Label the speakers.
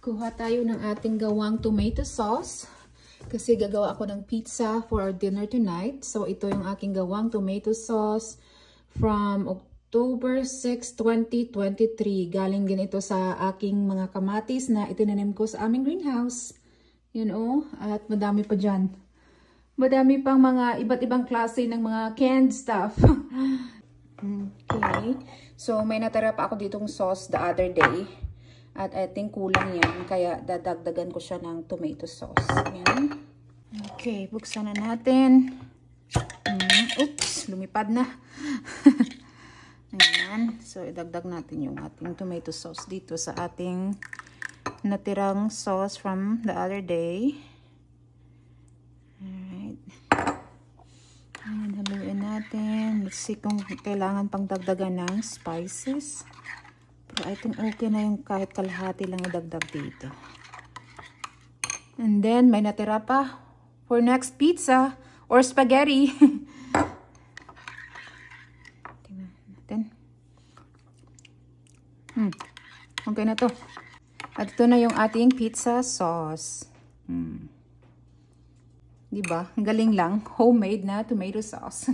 Speaker 1: Kuha tayo ng ating gawang tomato sauce. Kasi gagawa ako ng pizza for our dinner tonight. So, ito yung aking gawang tomato sauce from October 6, 2023. Galing din ito sa aking mga kamatis na itinanim ko sa aming greenhouse. Yun oh, at madami pa dyan. Madami pang mga iba't ibang klase ng mga canned stuff. Okay. So, may natira pa ako ditong sauce the other day. At I think kulang yan. Kaya dadagdagan ko siya ng tomato sauce. Ayan. Okay. Buksan na natin. Oops. Lumipad na. Ayan. So, idagdag natin yung ating tomato sauce dito sa ating natirang sauce from the other day. Alright. Ayan. Haluin natin. Let's see kung kailangan pang dagdagan ng spices. I think okay na yung kahit kalahati lang idagdag dito. And then, may natira pa for next pizza or spaghetti. Tingnan natin. Okay na to. At ito na yung ating pizza sauce. Diba? Ang galing lang. Homemade na tomato sauce.